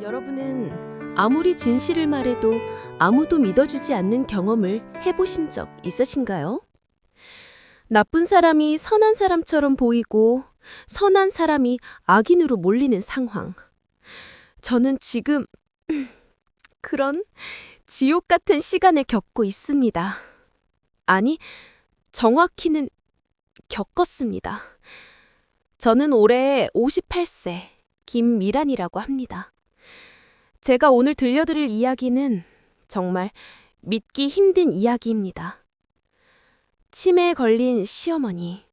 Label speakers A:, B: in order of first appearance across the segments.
A: 여러분은 아무리 진실을 말해도 아무도 믿어주지 않는 경험을 해보신 적 있으신가요? 나쁜 사람이 선한 사람처럼 보이고 선한 사람이 악인으로 몰리는 상황. 저는 지금 그런 지옥 같은 시간을 겪고 있습니다. 아니, 정확히는 겪었습니다. 저는 올해 58세 김미란이라고 합니다. 제가 오늘 들려드릴 이야기는 정말 믿기 힘든 이야기입니다. 치매에 걸린 시어머니,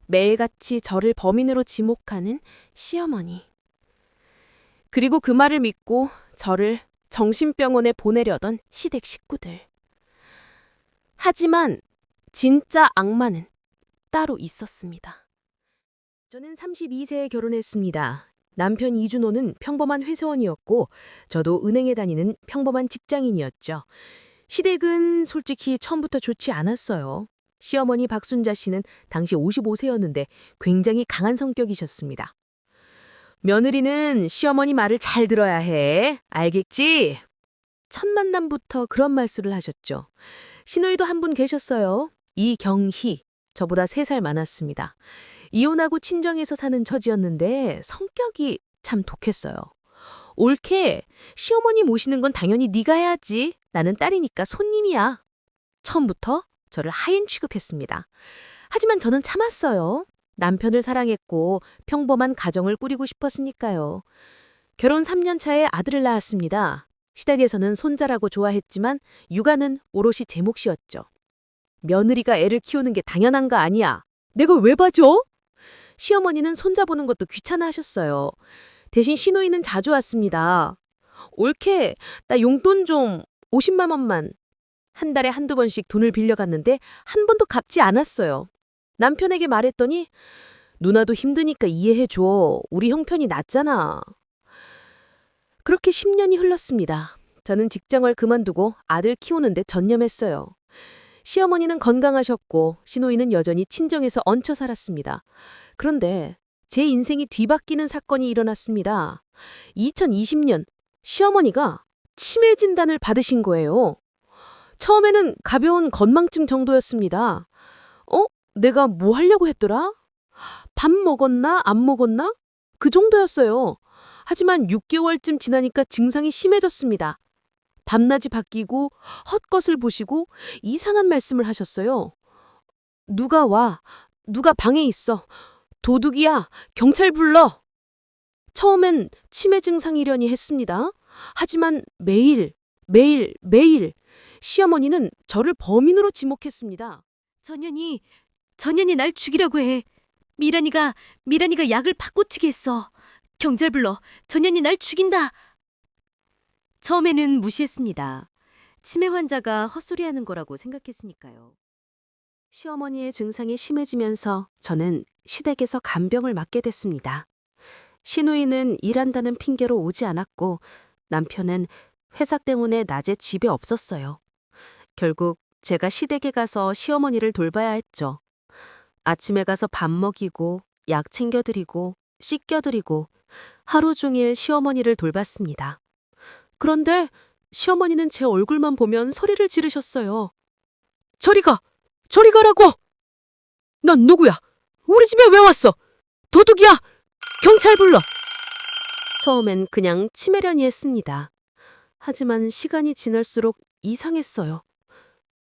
A: 매일같이 저를 범인으로 지목하는 시어머니, 그리고 그 말을 믿고 저를 정신병원에 보내려던 시댁 식구들. 하지만 진짜 악마는 따로 있었습니다. 저는 32세에 결혼했습니다. 남편 이준호는 평범한 회사원이었고 저도 은행에 다니는 평범한 직장인이었죠. 시댁은 솔직히 처음부터 좋지 않았어요. 시어머니 박순자 씨는 당시 55세였는데 굉장히 강한 성격이셨습니다. 며느리는 시어머니 말을 잘 들어야 해. 알겠지? 첫 만남부터 그런 말씀을 하셨죠. 시누이도 한 분 계셨어요. 이경희. 저보다 3살 많았습니다. 이혼하고 친정에서 사는 처지였는데 성격이 참 독했어요. 옳게 시어머니 모시는 건 당연히 네가 해야지. 나는 딸이니까 손님이야. 처음부터 저를 하인 취급했습니다. 하지만 저는 참았어요. 남편을 사랑했고 평범한 가정을 꾸리고 싶었으니까요. 결혼 3년 차에 아들을 낳았습니다. 시댁에서는 손자라고 좋아했지만 육아는 오롯이 제 몫이었죠. 며느리가 애를 키우는 게 당연한 거 아니야. 내가 왜 봐줘? 시어머니는 손자 보는 것도 귀찮아 하셨어요. 대신 시누이는 자주 왔습니다. 옳게 나 용돈 좀 50만 원만. 한 달에 한두 번씩 돈을 빌려갔는데 한 번도 갚지 않았어요. 남편에게 말했더니 누나도 힘드니까 이해해줘. 우리 형편이 낫잖아. 그렇게 10년이 흘렀습니다. 저는 직장을 그만두고 아들 키우는데 전념했어요. 시어머니는 건강하셨고 시누이는 여전히 친정에서 얹혀 살았습니다. 그런데 제 인생이 뒤바뀌는 사건이 일어났습니다. 2020년 시어머니가 치매 진단을 받으신 거예요. 처음에는 가벼운 건망증 정도였습니다. 내가 뭐 하려고 했더라? 밥 먹었나? 안 먹었나? 그 정도였어요. 하지만 6개월쯤 지나니까 증상이 심해졌습니다. 밤낮이 바뀌고 헛것을 보시고 이상한 말씀을 하셨어요. 누가 와. 누가 방에 있어. 도둑이야. 경찰 불러. 처음엔 치매 증상이려니 했습니다. 하지만 매일 시어머니는 저를 범인으로 지목했습니다.
B: 전현이 날 죽이려고 해. 미란이가 약을 바꿔치기 했어. 경찰 불러. 전현이 날 죽인다. 처음에는 무시했습니다. 치매 환자가 헛소리하는 거라고 생각했으니까요.
A: 시어머니의 증상이 심해지면서 저는 시댁에서 간병을 맡게 됐습니다. 시누이는 일한다는 핑계로 오지 않았고 남편은 회사 때문에 낮에 집에 없었어요. 결국 제가 시댁에 가서 시어머니를 돌봐야 했죠. 아침에 가서 밥 먹이고 약 챙겨드리고 씻겨드리고 하루 종일 시어머니를 돌봤습니다. 그런데 시어머니는 제 얼굴만 보면 소리를 지르셨어요. 저리 가! 저리 가라고! 넌 누구야? 우리 집에 왜 왔어? 도둑이야! 경찰 불러! 처음엔 그냥 치매려니 했습니다. 하지만 시간이 지날수록 이상했어요.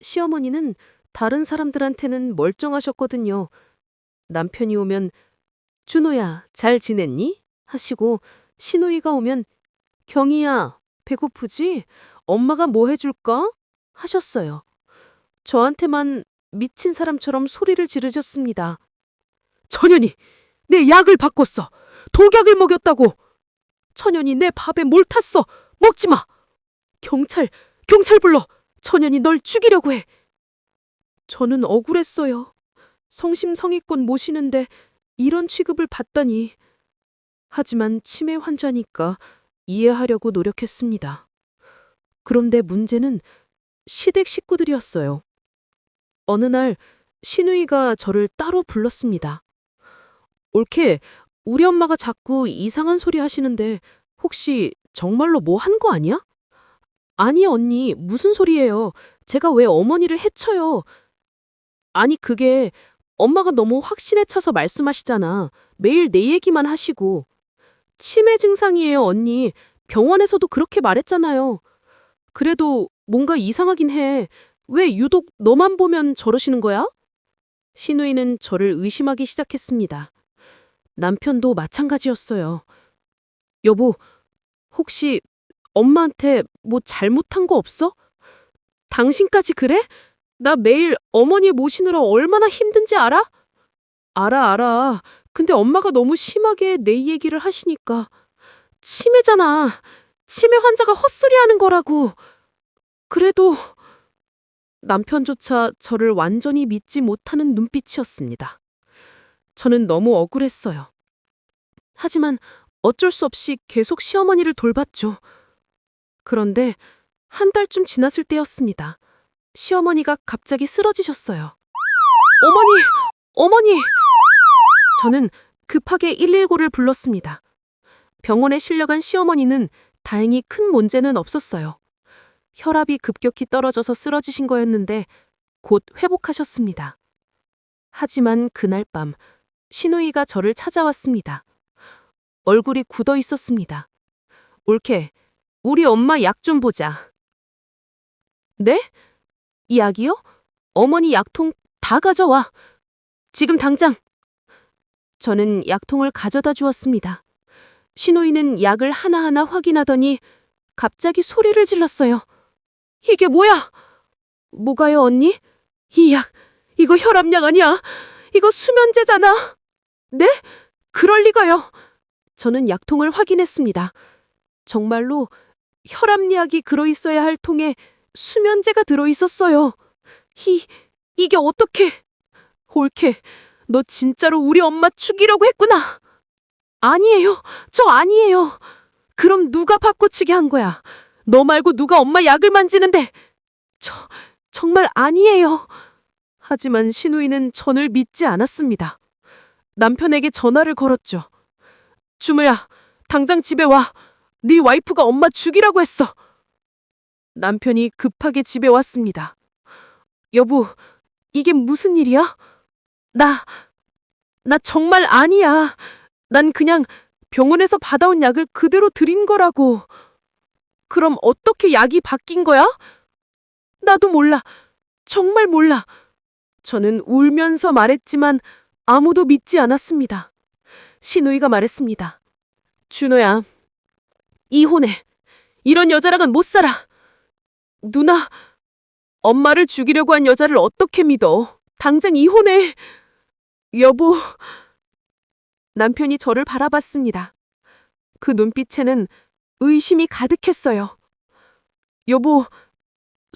A: 시어머니는 다른 사람들한테는 멀쩡하셨거든요. 남편이 오면 준호야, 잘 지냈니? 하시고 시누이가 오면 경희야, 배고프지? 엄마가 뭐 해줄까? 하셨어요. 저한테만 미친 사람처럼 소리를 지르셨습니다. 천연이 내 약을 바꿨어. 독약을 먹였다고. 천연이 내 밥에 뭘 탔어. 먹지 마. 경찰 불러. 천연이 널 죽이려고 해. 저는 억울했어요. 성심성의껏 모시는데 이런 취급을 받다니. 하지만 치매 환자니까 이해하려고 노력했습니다. 그런데 문제는 시댁 식구들이었어요. 어느 날 시누이가 저를 따로 불렀습니다. 옳게 우리 엄마가 자꾸 이상한 소리 하시는데 혹시 정말로 뭐 한 거 아니야? 아니, 언니, 무슨 소리예요? 제가 왜 어머니를 해쳐요? 아니, 그게 엄마가 너무 확신에 차서 말씀하시잖아. 매일 내 얘기만 하시고. 치매 증상이에요, 언니. 병원에서도 그렇게 말했잖아요. 그래도 뭔가 이상하긴 해. 왜 유독 너만 보면 저러시는 거야? 신우이는 저를 의심하기 시작했습니다. 남편도 마찬가지였어요. 여보, 혹시 엄마한테 뭐 잘못한 거 없어? 당신까지 그래? 나 매일 어머니 모시느라 얼마나 힘든지 알아? 알아. 근데 엄마가 너무 심하게 내 얘기를 하시니까. 치매잖아. 치매 환자가 헛소리 하는 거라고. 그래도 남편조차 저를 완전히 믿지 못하는 눈빛이었습니다. 저는 너무 억울했어요. 하지만 어쩔 수 없이 계속 시어머니를 돌봤죠. 그런데 한 달쯤 지났을 때였습니다. 시어머니가 갑자기 쓰러지셨어요. 어머니! 어머니! 저는 급하게 119를 불렀습니다. 병원에 실려간 시어머니는 다행히 큰 문제는 없었어요. 혈압이 급격히 떨어져서 쓰러지신 거였는데 곧 회복하셨습니다. 하지만 그날 밤 신우이가 저를 찾아왔습니다. 얼굴이 굳어 있었습니다. 올케, 우리 엄마 약 좀 보자. 네? 약이요? 어머니 약통 다 가져와. 지금 당장. 저는 약통을 가져다 주었습니다. 신우이는 약을 하나하나 확인하더니 갑자기 소리를 질렀어요. 이게 뭐야? 뭐가요, 언니? 이 약, 이거 혈압약 아니야? 이거 수면제잖아. 네? 그럴 리가요. 저는 약통을 확인했습니다. 정말로 혈압약이 들어있어야 할 통에 수면제가 들어있었어요. 이게 어떻게? 올케, 너 진짜로 우리 엄마 죽이려고 했구나. 아니에요. 저 아니에요. 그럼 누가 바꿔치기 한 거야? 너 말고 누가 엄마 약을 만지는데? 정말 아니에요. 하지만 신우이는 저를 믿지 않았습니다. 남편에게 전화를 걸었죠. 주무야, 당장 집에 와. 네 와이프가 엄마 죽이라고 했어. 남편이 급하게 집에 왔습니다. 여보, 이게 무슨 일이야? 나 정말 아니야. 난 그냥 병원에서 받아온 약을 그대로 드린 거라고. 그럼 어떻게 약이 바뀐 거야? 나도 몰라. 정말 몰라. 저는 울면서 말했지만 아무도 믿지 않았습니다. 신우이가 말했습니다. 준호야, 이혼해. 이런 여자랑은 못 살아. 누나, 엄마를 죽이려고 한 여자를 어떻게 믿어? 당장 이혼해. 여보. 남편이 저를 바라봤습니다. 그 눈빛에는 의심이 가득했어요. 여보,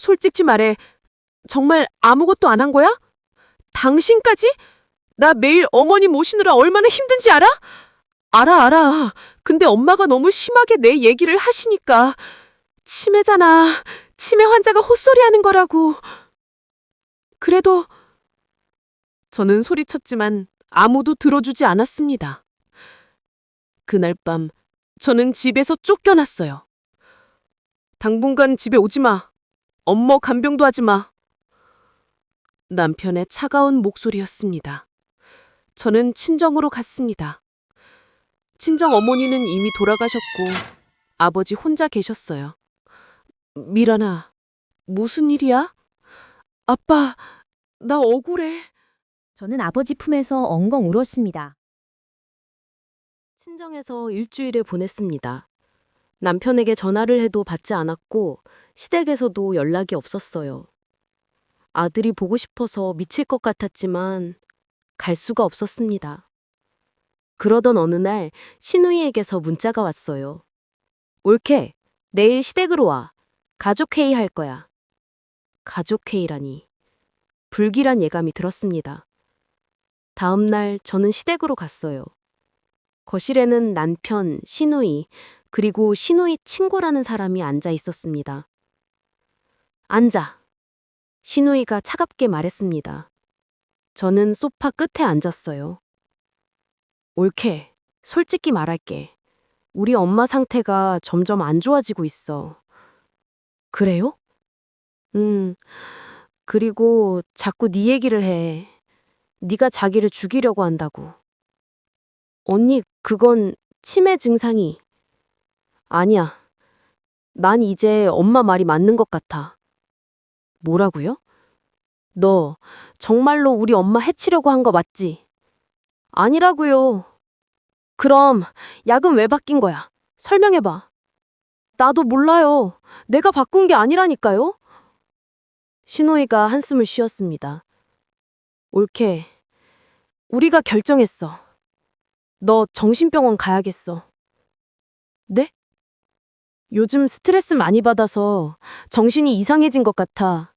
A: 솔직히 말해. 정말 아무것도 안 한 거야? 당신까지? 나 매일 어머니 모시느라 얼마나 힘든지 알아? 알아. 근데 엄마가 너무 심하게 내 얘기를 하시니까. 치매잖아. 치매 환자가 헛소리 하는 거라고. 그래도 저는 소리쳤지만 아무도 들어주지 않았습니다. 그날 밤 저는 집에서 쫓겨났어요. 당분간 집에 오지 마. 엄마 간병도 하지 마. 남편의 차가운 목소리였습니다. 저는 친정으로 갔습니다. 친정 어머니는 이미 돌아가셨고 아버지 혼자 계셨어요. 미란아, 무슨 일이야? 아빠, 나 억울해.
C: 저는 아버지 품에서 엉엉 울었습니다.
A: 친정에서 일주일을 보냈습니다. 남편에게 전화를 해도 받지 않았고 시댁에서도 연락이 없었어요. 아들이 보고 싶어서 미칠 것 같았지만 갈 수가 없었습니다. 그러던 어느 날 신우이에게서 문자가 왔어요. 올케, 내일 시댁으로 와. 가족회의 할 거야. 가족회의라니. 불길한 예감이 들었습니다. 다음 날 저는 시댁으로 갔어요. 거실에는 남편, 신우이, 그리고 신우이 친구라는 사람이 앉아 있었습니다. 앉아. 신우이가 차갑게 말했습니다. 저는 소파 끝에 앉았어요. 올케, 솔직히 말할게. 우리 엄마 상태가 점점 안 좋아지고 있어. 그래요? 그리고 자꾸 네 얘기를 해. 네가 자기를 죽이려고 한다고. 언니, 그건 치매 증상이 아니야. 난 이제 엄마 말이 맞는 것 같아. 뭐라고요? 너 정말로 우리 엄마 해치려고 한 거 맞지? 아니라고요. 그럼 약은 왜 바뀐 거야? 설명해봐. 나도 몰라요. 내가 바꾼 게 아니라니까요. 신호이가 한숨을 쉬었습니다. 옳게. 우리가 결정했어. 너 정신병원 가야겠어. 네? 요즘 스트레스 많이 받아서 정신이 이상해진 것 같아.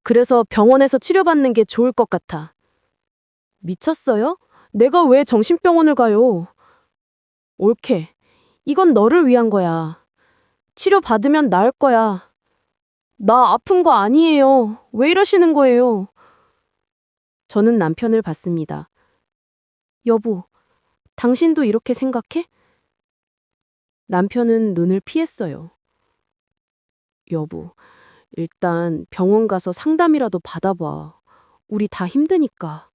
A: 그래서 병원에서 치료받는 게 좋을 것 같아. 미쳤어요? 내가 왜 정신병원을 가요? 옳게. 이건 너를 위한 거야. 치료받으면 나을 거야. 나 아픈 거 아니에요. 왜 이러시는 거예요? 저는 남편을 봤습니다. 여보, 당신도 이렇게 생각해? 남편은 눈을 피했어요. 여보, 일단 병원 가서 상담이라도 받아봐. 우리 다 힘드니까.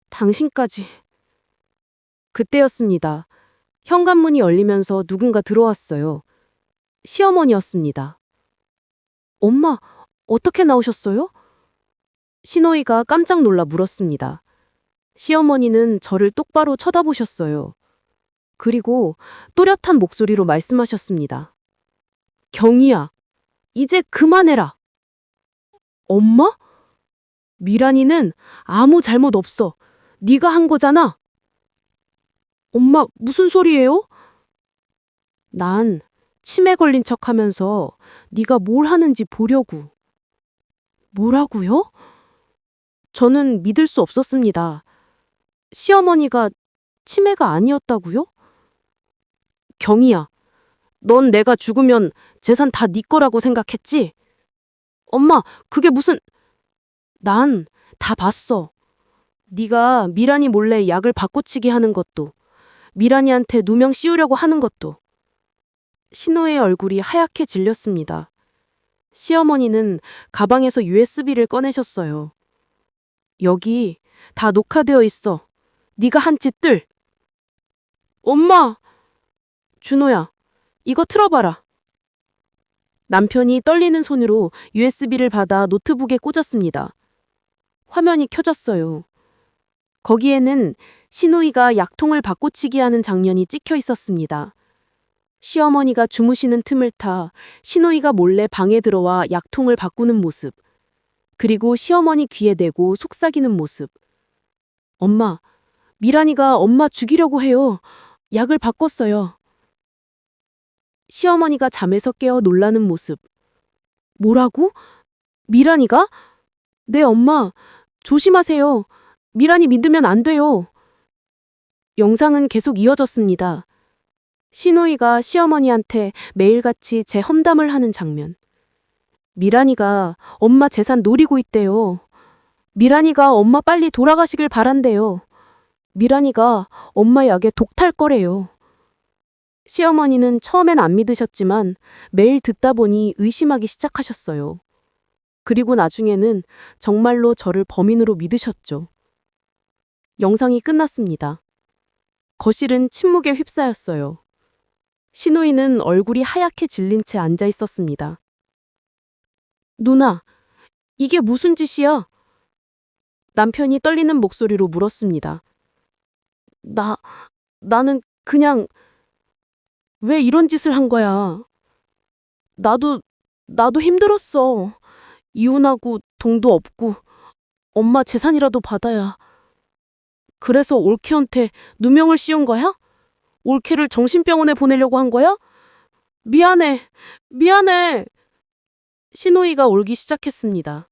A: 당신까지. 그때였습니다. 현관문이 열리면서 누군가 들어왔어요. 시어머니였습니다. 엄마, 어떻게 나오셨어요? 신호이가 깜짝 놀라 물었습니다. 시어머니는 저를 똑바로 쳐다보셨어요. 그리고 또렷한 목소리로 말씀하셨습니다. 경희야, 이제 그만해라. 엄마? 미란이는 아무 잘못 없어. 네가 한 거잖아. 엄마, 무슨 소리예요? 난 치매 걸린 척하면서 네가 뭘 하는지 보려고. 뭐라고요? 저는 믿을 수 없었습니다. 시어머니가 치매가 아니었다고요? 경희야, 넌 내가 죽으면 재산 다 네 거라고 생각했지? 엄마, 그게 무슨... 난 다 봤어. 네가 미란이 몰래 약을 바꿔치기 하는 것도, 미란이한테 누명 씌우려고 하는 것도. 신호의 얼굴이 하얗게 질렸습니다. 시어머니는 가방에서 USB를 꺼내셨어요. 여기 다 녹화되어 있어. 네가 한 짓들. 엄마! 준호야, 이거 틀어봐라. 남편이 떨리는 손으로 USB를 받아 노트북에 꽂았습니다. 화면이 켜졌어요. 거기에는 신우이가 약통을 바꿔치기 하는 장면이 찍혀 있었습니다. 시어머니가 주무시는 틈을 타 신우이가 몰래 방에 들어와 약통을 바꾸는 모습. 그리고 시어머니 귀에 대고 속삭이는 모습. 엄마, 미란이가 엄마 죽이려고 해요. 약을 바꿨어요. 시어머니가 잠에서 깨어 놀라는 모습. 뭐라고? 미란이가? 네, 엄마. 조심하세요. 미란이 믿으면 안 돼요. 영상은 계속 이어졌습니다. 신호이가 시어머니한테 매일같이 제 험담을 하는 장면. 미란이가 엄마 재산 노리고 있대요. 미란이가 엄마 빨리 돌아가시길 바란대요. 미란이가 엄마 약에 독 탈 거래요. 시어머니는 처음엔 안 믿으셨지만 매일 듣다 보니 의심하기 시작하셨어요. 그리고 나중에는 정말로 저를 범인으로 믿으셨죠. 영상이 끝났습니다. 거실은 침묵에 휩싸였어요. 신우이는 얼굴이 하얗게 질린 채 앉아 있었습니다. 누나, 이게 무슨 짓이야? 남편이 떨리는 목소리로 물었습니다. 나는 그냥 왜 이런 짓을 한 거야? 나도 힘들었어. 이혼하고 돈도 없고 엄마 재산이라도 받아야. 그래서 올케한테 누명을 씌운 거야? 올케를 정신병원에 보내려고 한 거야? 미안해. 신호이가 울기 시작했습니다.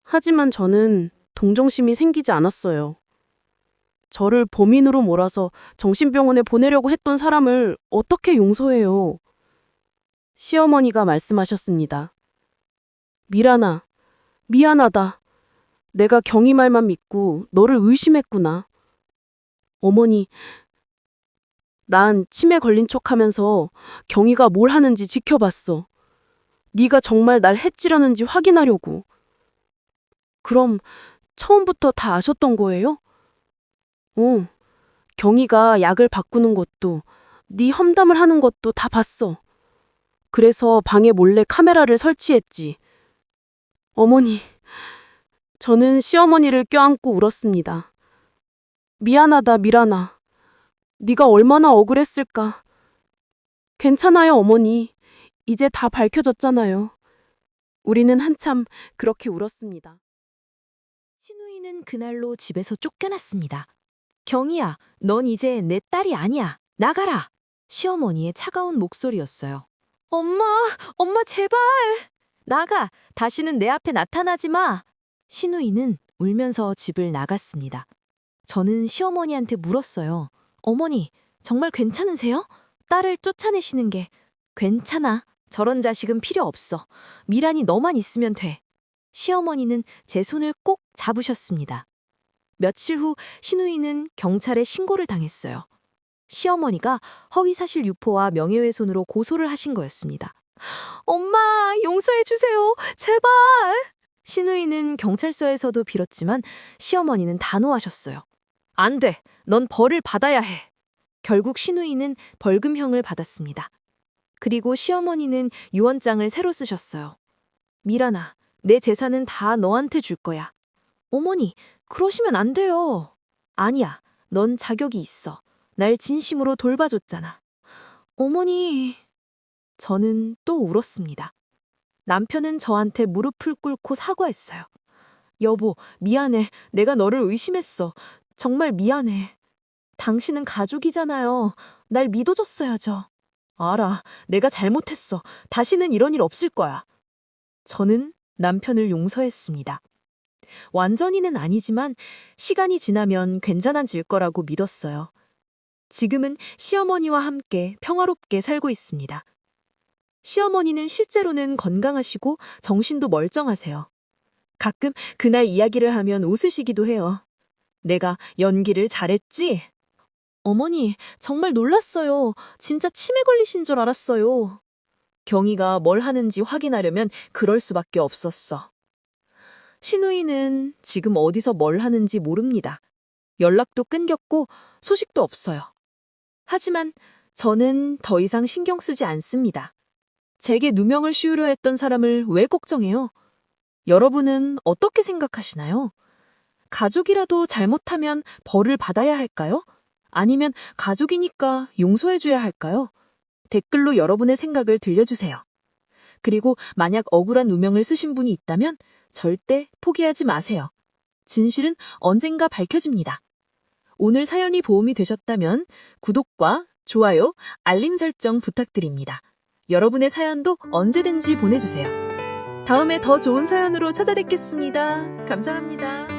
A: 하지만 저는 동정심이 생기지 않았어요. 저를 범인으로 몰아서 정신병원에 보내려고 했던 사람을 어떻게 용서해요? 시어머니가 말씀하셨습니다. 미란아, 미안하다. 내가 경희 말만 믿고 너를 의심했구나. 어머니,
D: 난 치매 걸린 척하면서 경희가 뭘 하는지 지켜봤어. 네가 정말 날 해치려는지 확인하려고. 그럼 처음부터 다 아셨던 거예요? 경희가 약을 바꾸는 것도 네 험담을 하는 것도 다 봤어. 그래서 방에 몰래 카메라를 설치했지. 어머니, 저는 시어머니를 껴안고 울었습니다. 미안하다, 미란아. 네가 얼마나 억울했을까. 괜찮아요, 어머니. 이제 다 밝혀졌잖아요. 우리는 한참 그렇게 울었습니다.
A: 신우이는 그날로 집에서 쫓겨났습니다. 경희야, 넌 이제 내 딸이 아니야. 나가라. 시어머니의 차가운 목소리였어요. 엄마 제발. 나가. 다시는 내 앞에 나타나지 마. 신우이는 울면서 집을 나갔습니다. 저는 시어머니한테 물었어요. 어머니, 정말 괜찮으세요? 딸을 쫓아내시는 게. 괜찮아. 저런 자식은 필요 없어. 미란이 너만 있으면 돼. 시어머니는 제 손을 꼭 잡으셨습니다. 며칠 후 신우이는 경찰에 신고를 당했어요. 시어머니가 허위사실 유포와 명예훼손으로 고소를 하신 거였습니다. 엄마, 용서해주세요. 제발. 신우이는 경찰서에서도 빌었지만 시어머니는 단호하셨어요. 안 돼. 넌 벌을 받아야 해. 결국 신우이는 벌금형을 받았습니다. 그리고 시어머니는 유언장을 새로 쓰셨어요. 미란아, 내 재산은 다 너한테 줄 거야. 어머니, 그러시면 안 돼요. 아니야, 넌 자격이 있어. 날 진심으로 돌봐줬잖아. 어머니, 저는 또 울었습니다. 남편은 저한테 무릎을 꿇고 사과했어요. 여보, 미안해. 내가 너를 의심했어. 정말 미안해. 당신은 가족이잖아요. 날 믿어줬어야죠. 알아, 내가 잘못했어. 다시는 이런 일 없을 거야. 저는 남편을 용서했습니다. 완전히는 아니지만 시간이 지나면 괜찮아질 거라고 믿었어요. 지금은 시어머니와 함께 평화롭게 살고 있습니다. 시어머니는 실제로는 건강하시고 정신도 멀쩡하세요. 가끔 그날 이야기를 하면 웃으시기도 해요. 내가 연기를 잘했지? 어머니, 정말 놀랐어요. 진짜 치매 걸리신 줄 알았어요. 경희가 뭘 하는지 확인하려면 그럴 수밖에 없었어. 신우이는 지금 어디서 뭘 하는지 모릅니다. 연락도 끊겼고 소식도 없어요. 하지만 저는 더 이상 신경 쓰지 않습니다. 제게 누명을 씌우려 했던 사람을 왜 걱정해요? 여러분은 어떻게 생각하시나요? 가족이라도 잘못하면 벌을 받아야 할까요? 아니면 가족이니까 용서해줘야 할까요? 댓글로 여러분의 생각을 들려주세요. 그리고 만약 억울한 누명을 쓰신 분이 있다면 절대 포기하지 마세요. 진실은 언젠가 밝혀집니다. 오늘 사연이 도움이 되셨다면 구독과 좋아요, 알림 설정 부탁드립니다. 여러분의 사연도 언제든지 보내주세요. 다음에 더 좋은 사연으로 찾아뵙겠습니다. 감사합니다.